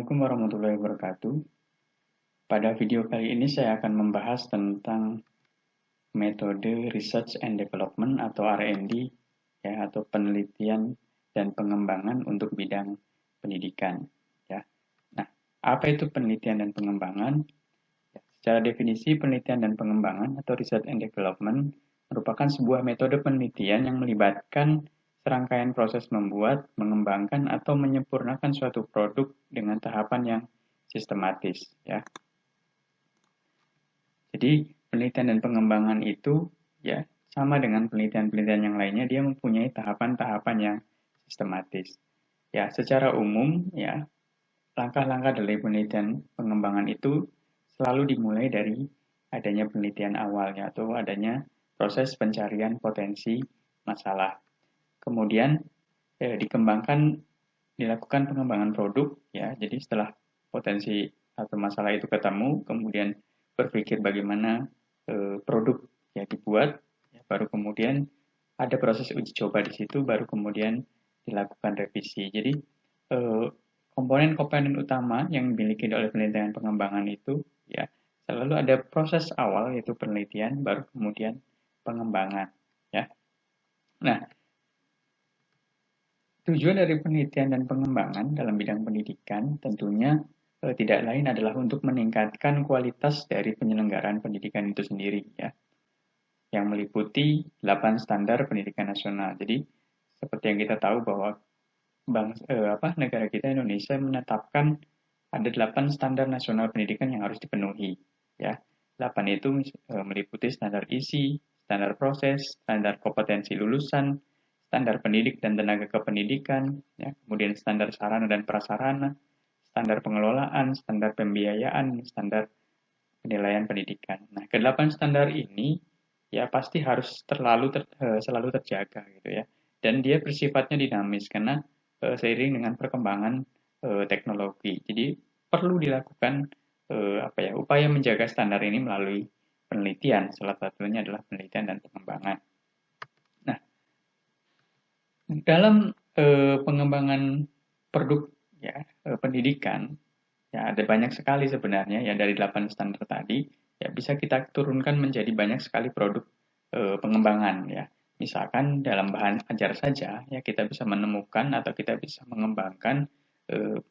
Assalamualaikum warahmatullahi wabarakatuh. Pada video kali ini saya akan membahas tentang metode Research and Development atau R&D ya, atau penelitian dan pengembangan untuk bidang pendidikan ya. Nah, apa itu penelitian dan pengembangan? Ya, secara definisi penelitian dan pengembangan atau Research and Development merupakan sebuah metode penelitian yang melibatkan serangkaian proses membuat, mengembangkan, atau menyempurnakan suatu produk dengan tahapan yang sistematis. Ya. Jadi penelitian dan pengembangan itu ya sama dengan penelitian-penelitian yang lainnya, dia mempunyai tahapan-tahapan yang sistematis. Ya, secara umum ya langkah-langkah dari penelitian pengembangan itu selalu dimulai dari adanya penelitian awalnya atau adanya proses pencarian potensi masalah. Kemudian dilakukan pengembangan produk ya. Jadi setelah potensi atau masalah itu ketemu, kemudian berpikir bagaimana produk ya dibuat, ya, baru kemudian ada proses uji coba di situ, baru kemudian dilakukan revisi. Jadi komponen-komponen utama yang dimiliki oleh penelitian pengembangan itu ya selalu ada proses awal yaitu penelitian, baru kemudian pengembangan ya. Nah, tujuan dari penelitian dan pengembangan dalam bidang pendidikan tentunya tidak lain adalah untuk meningkatkan kualitas dari penyelenggaraan pendidikan itu sendiri ya, yang meliputi 8 standar pendidikan nasional. Jadi seperti yang kita tahu bahwa negara kita Indonesia menetapkan ada 8 standar nasional pendidikan yang harus dipenuhi ya. 8 itu meliputi standar isi, standar proses, standar kompetensi lulusan, standar pendidik dan tenaga kependidikan, ya, kemudian standar sarana dan prasarana, standar pengelolaan, standar pembiayaan, standar penilaian pendidikan. Nah, ke-8 standar ini ya pasti harus selalu terjaga gitu ya. Dan dia bersifatnya dinamis karena seiring dengan perkembangan teknologi. Jadi perlu dilakukan upaya menjaga standar ini melalui penelitian. Salah satunya adalah penelitian dan pengembangan. Nah, dalam pengembangan produk ya pendidikan ya ada banyak sekali sebenarnya ya dari 8 standar tadi ya bisa kita turunkan menjadi banyak sekali produk pengembangan ya. Misalkan dalam bahan ajar saja ya kita bisa menemukan atau kita bisa mengembangkan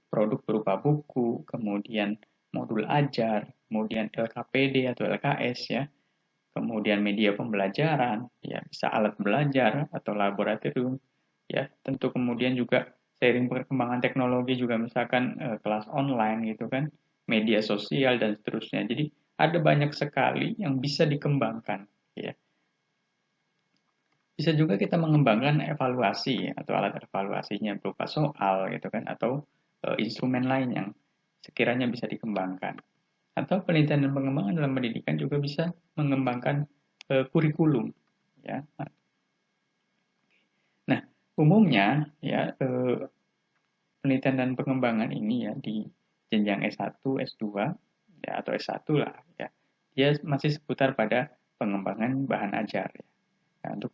produk berupa buku, kemudian modul ajar, kemudian LKPD atau LKS ya. Kemudian media pembelajaran, ya bisa alat belajar atau laboratorium, ya tentu kemudian juga seiring perkembangan teknologi juga misalkan kelas online gitu kan, media sosial dan seterusnya. Jadi ada banyak sekali yang bisa dikembangkan, ya. Bisa juga kita mengembangkan evaluasi atau alat evaluasinya berupa soal gitu kan atau instrumen lain yang sekiranya bisa dikembangkan. Atau penelitian dan pengembangan dalam pendidikan juga bisa mengembangkan kurikulum ya. Nah, umumnya ya penelitian dan pengembangan ini ya di jenjang S1, S2 ya atau S1 lah ya. Dia masih seputar pada pengembangan bahan ajar ya. Nah, untuk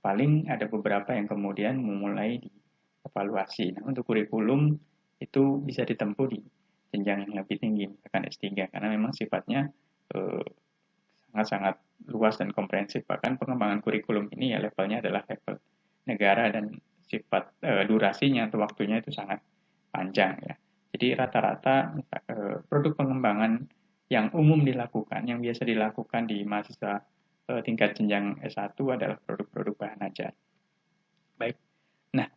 paling ada beberapa yang kemudian memulai dievaluasi. Nah, untuk kurikulum itu bisa ditempuh di jenjang yang lebih tinggi, misalkan S3, karena memang sifatnya sangat-sangat luas dan komprehensif. Bahkan pengembangan kurikulum ini ya levelnya adalah level negara dan sifat durasinya atau waktunya itu sangat panjang ya. Jadi rata-rata produk pengembangan yang umum dilakukan, yang biasa dilakukan di mahasiswa tingkat jenjang S1 adalah produk-produk bahan ajar. Baik. Nah,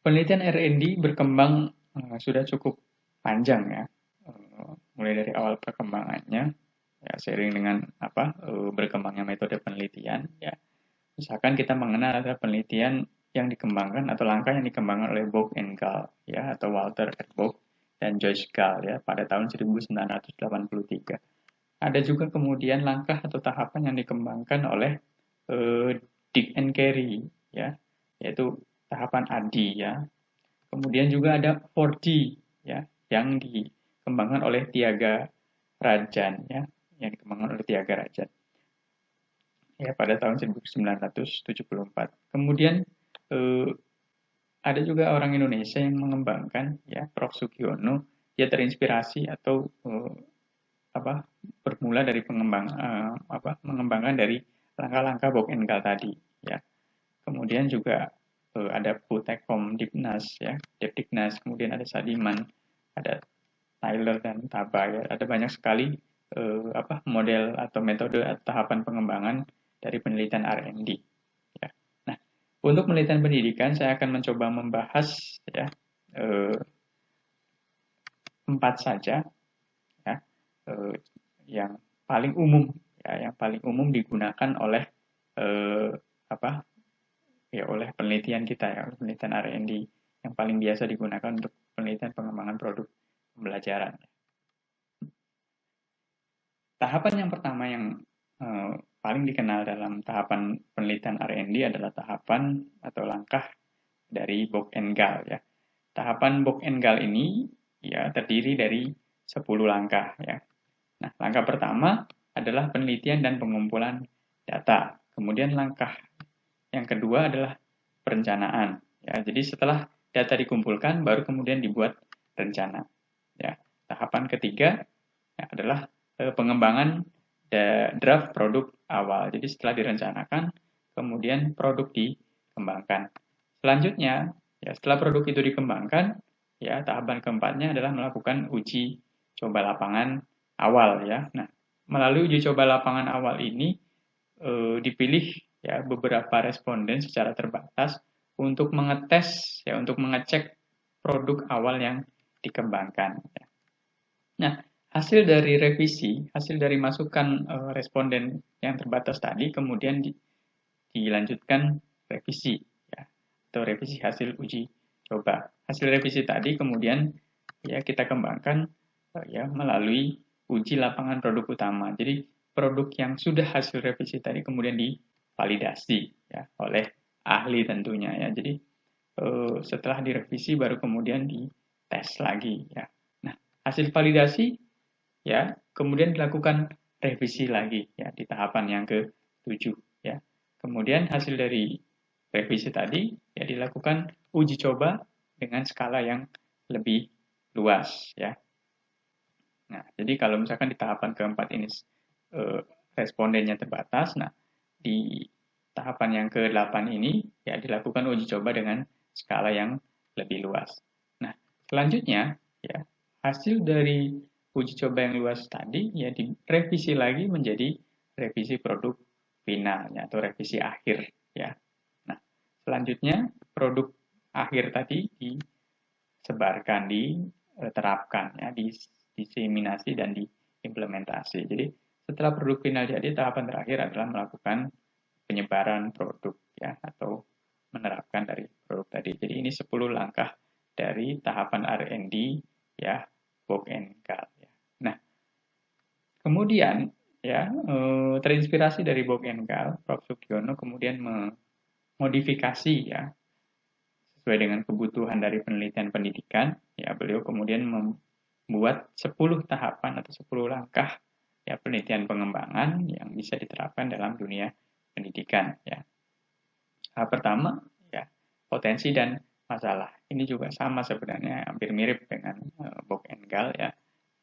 penelitian R&D berkembang sudah cukup panjang ya. Mulai dari awal perkembangannya ya seiring dengan berkembangnya metode penelitian ya. Misalkan kita mengenal ada penelitian yang dikembangkan atau langkah yang dikembangkan oleh Bock and Gall ya atau Walter R. Bock dan Joyce Gall ya pada tahun 1983. Ada juga kemudian langkah atau tahapan yang dikembangkan oleh Dick and Carey ya, yaitu tahapan ADI ya. Kemudian juga ada 4D ya yang dikembangkan oleh Tiaga Rajan ya, yang dikembangkan oleh Tiaga Rajan ya pada tahun 1974. Kemudian ada juga orang Indonesia yang mengembangkan ya Prof. Sugiono dia terinspirasi atau bermula dari mengembangkan dari langkah-langkah Bob Engel tadi, ya. Kemudian juga ada Butekom, Dipnas, ya, Depdiknas, kemudian ada Sadiman, ada Tyler dan Taba, ya. Ada banyak sekali model atau metode atau tahapan pengembangan dari penelitian R&D, ya. Nah, untuk penelitian pendidikan saya akan mencoba membahas, ya, 4 saja, ya, yang paling umum, ya, yang paling umum digunakan oleh oleh penelitian kita, ya, penelitian R&D yang paling biasa digunakan untuk penelitian pengembangan produk pembelajaran. Tahapan yang pertama yang paling dikenal dalam tahapan penelitian R&D adalah tahapan atau langkah dari Bob Engel, ya. Tahapan Bob Engel ini, ya, terdiri dari 10 langkah, ya. Nah, langkah pertama adalah penelitian dan pengumpulan data. Kemudian langkah yang kedua adalah perencanaan, ya. Jadi setelah data dikumpulkan baru kemudian dibuat rencana, ya. Tahapan ketiga, ya, adalah pengembangan draft produk awal. Jadi setelah direncanakan kemudian produk dikembangkan. Selanjutnya, ya, setelah produk itu dikembangkan, ya, tahapan keempatnya adalah melakukan uji coba lapangan awal, ya. Nah, melalui uji coba lapangan awal ini dipilih, ya, beberapa responden secara terbatas untuk mengetes, ya, untuk mengecek produk awal yang dikembangkan, ya. Nah, hasil dari revisi, hasil dari masukan responden yang terbatas tadi kemudian dilanjutkan revisi, ya, atau revisi hasil uji coba. Hasil revisi tadi kemudian, ya, kita kembangkan, ya, melalui uji lapangan produk utama. Jadi produk yang sudah hasil revisi tadi kemudian divalidasi, ya, oleh ahli tentunya, ya. Jadi setelah direvisi baru kemudian dites lagi, ya. Nah, hasil validasi, ya, kemudian dilakukan revisi lagi, ya, di tahapan yang ke-7, ya. Kemudian hasil dari revisi tadi, ya, dilakukan uji coba dengan skala yang lebih luas, ya. Nah, jadi kalau misalkan di tahapan keempat ini respondennya terbatas, nah, di tahapan yang ke-8 ini, ya, dilakukan uji coba dengan skala yang lebih luas. Nah, selanjutnya, ya, hasil dari uji coba yang luas tadi, ya, direvisi lagi menjadi revisi produk final, ya, atau revisi akhir, ya. Nah, selanjutnya produk akhir tadi disebarkan, diterapkan, ya, diseminasi dan diimplementasi. Jadi setelah produk final jadi, tahapan terakhir adalah melakukan penyebaran produk, ya, atau menerapkan dari produk tadi. Jadi ini 10 langkah dari tahapan R&D, ya, Bob Engel, ya. Nah, kemudian, ya, terinspirasi dari Bob Engel, Prof. Sugiono kemudian memodifikasi, ya, sesuai dengan kebutuhan dari penelitian pendidikan, ya, beliau kemudian membuat 10 tahapan atau 10 langkah, ya, penelitian pengembangan yang bisa diterapkan dalam dunia pendidikan, ya. Pertama, ya, potensi dan masalah. Ini juga sama sebenarnya, hampir mirip dengan Bob Engel, ya.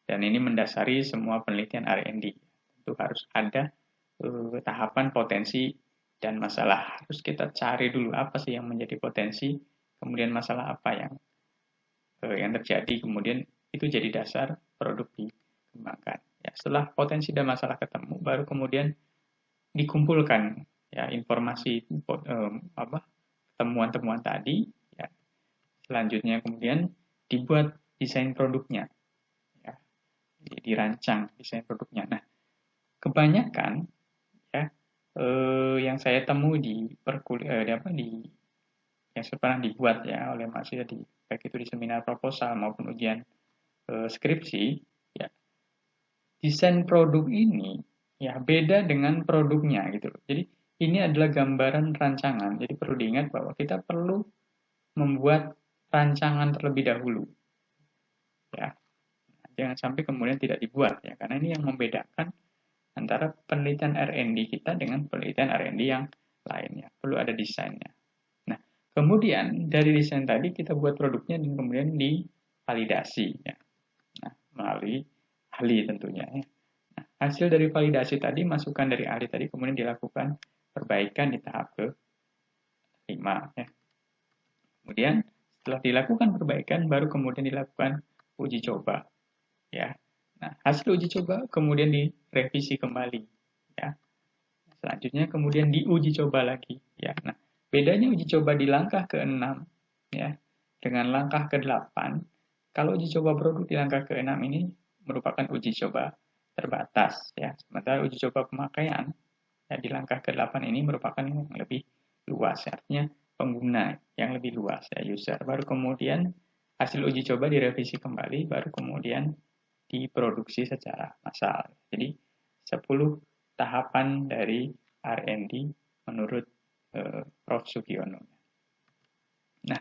Dan ini mendasari semua penelitian R&D. Itu harus ada tahapan potensi dan masalah. Harus kita cari dulu apa sih yang menjadi potensi, kemudian masalah apa yang terjadi, kemudian itu jadi dasar produk dikembangkan. Ya, setelah potensi dan masalah ketemu, baru kemudian dikumpulkan, ya, informasi temuan-temuan tadi, ya. Selanjutnya kemudian dibuat desain produknya, ya, dirancang desain produknya. Nah, kebanyakan, ya, yang saya temui di yang pernah dibuat, ya, oleh mahasiswa baik itu di seminar proposal maupun ujian skripsi, ya, desain produk ini, ya, beda dengan produknya gitu loh. Jadi ini adalah gambaran rancangan. Jadi perlu diingat bahwa kita perlu membuat rancangan terlebih dahulu, ya. Jangan sampai kemudian tidak dibuat, ya, karena ini yang membedakan antara penelitian R&D kita dengan penelitian R&D yang lainnya. Perlu ada desainnya. Nah, kemudian dari desain tadi kita buat produknya dan kemudian divalidasi, ya. melalui ahli tentunya. Ya. Nah, hasil dari validasi tadi, masukan dari ahli tadi kemudian dilakukan perbaikan di tahap ke-5. Ya. Kemudian setelah dilakukan perbaikan, baru kemudian dilakukan uji coba. Ya. Nah, hasil uji coba kemudian direvisi kembali. Ya. Selanjutnya kemudian diuji coba lagi. Ya. Nah, bedanya uji coba di langkah ke-6 ya, dengan langkah ke-8, kalau uji coba produk di langkah ke-6 ini merupakan uji coba terbatas. Ya. Sementara uji coba pemakaian ya, di langkah ke-8 ini merupakan yang lebih luas. Artinya pengguna yang lebih luas, ya, user. Baru kemudian hasil uji coba direvisi kembali, baru kemudian diproduksi secara massal. Jadi 10 tahapan dari R&D menurut Prof. Sugiono. Nah,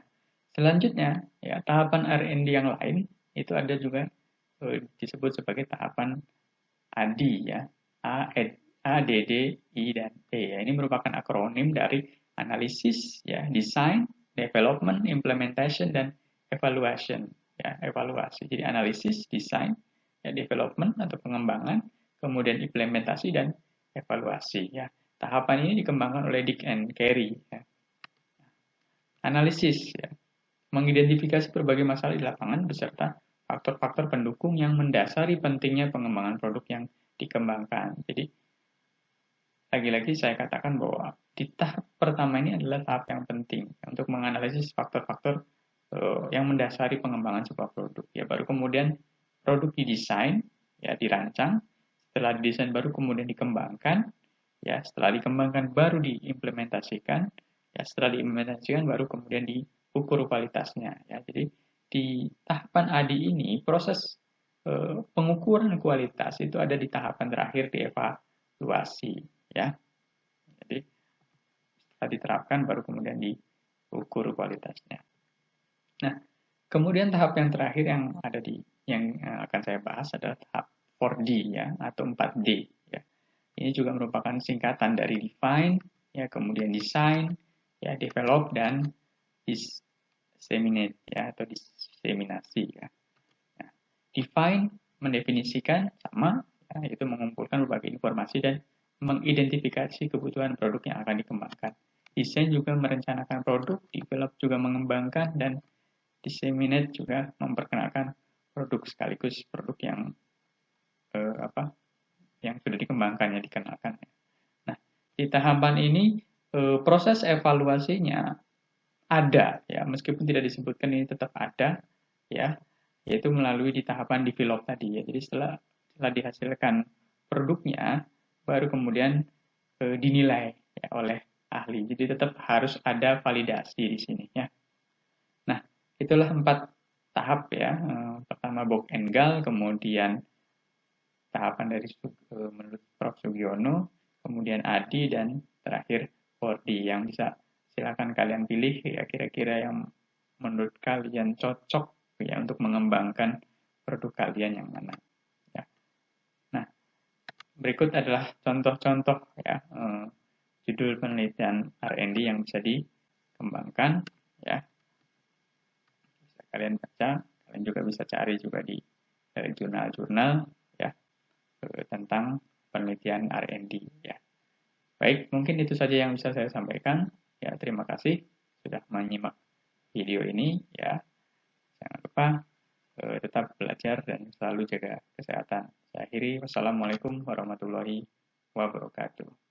selanjutnya ya tahapan R&D yang lain itu ada juga disebut sebagai tahapan AD ya. A, D, D, I, dan T. Ya, ini merupakan akronim dari analisis, ya, design, development, implementation, dan evaluation. Ya, evaluasi. Jadi analisis, design, ya, development atau pengembangan, kemudian implementasi dan evaluasi. Ya, tahapan ini dikembangkan oleh Dick and Carey. Ya. Analisis, ya, mengidentifikasi berbagai masalah di lapangan beserta faktor-faktor pendukung yang mendasari pentingnya pengembangan produk yang dikembangkan. Jadi lagi-lagi saya katakan bahwa di tahap pertama ini adalah tahap yang penting untuk menganalisis faktor-faktor yang mendasari pengembangan sebuah produk. Ya, baru kemudian produk didesain, ya, dirancang. Setelah didesain baru kemudian dikembangkan. Ya, setelah dikembangkan baru diimplementasikan. Ya, setelah diimplementasikan baru kemudian diukur kualitasnya. Ya, jadi di tahapan ADI ini proses pengukuran kualitas itu ada di tahapan terakhir di evaluasi. Ya, jadi setelah diterapkan baru kemudian diukur kualitasnya. Nah, kemudian tahap yang terakhir yang ada di yang akan saya bahas adalah tahap 4D ya atau 4D ya. Ini juga merupakan singkatan dari define ya, kemudian design ya, develop, dan disseminate ya atau diseminasi ya. Nah, define mendefinisikan sama ya, itu mengumpulkan berbagai informasi dan mengidentifikasi kebutuhan produk yang akan dikembangkan. Desain juga merencanakan produk, develop juga mengembangkan, dan disseminate juga memperkenalkan produk sekaligus produk yang yang sudah dikembangkan, ya, dikenalkan. Nah, di tahapan ini proses evaluasinya ada ya, meskipun tidak disebutkan ini tetap ada ya, yaitu melalui di tahapan develop tadi ya. Jadi setelah dihasilkan produknya baru kemudian dinilai ya oleh ahli. Jadi tetap harus ada validasi di sini ya. Nah, itulah 4 tahap ya. Pertama Bock and Gall, kemudian tahapan dari menurut Prof. Sugiono, kemudian Adi, dan terakhir 4D. Yang bisa silakan kalian pilih ya kira-kira yang menurut kalian cocok ya untuk mengembangkan produk kalian yang mana. Ya. Nah, berikut adalah contoh-contoh ya judul penelitian R&D yang bisa dikembangkan ya. Bisa kalian baca, kalian juga bisa cari juga di jurnal-jurnal ya tentang penelitian R&D ya. Baik, mungkin itu saja yang bisa saya sampaikan. Ya, terima kasih sudah menyimak video ini ya. Jangan lupa tetap belajar dan selalu jaga kesehatan. Saya akhiri, wassalamualaikum warahmatullahi wabarakatuh.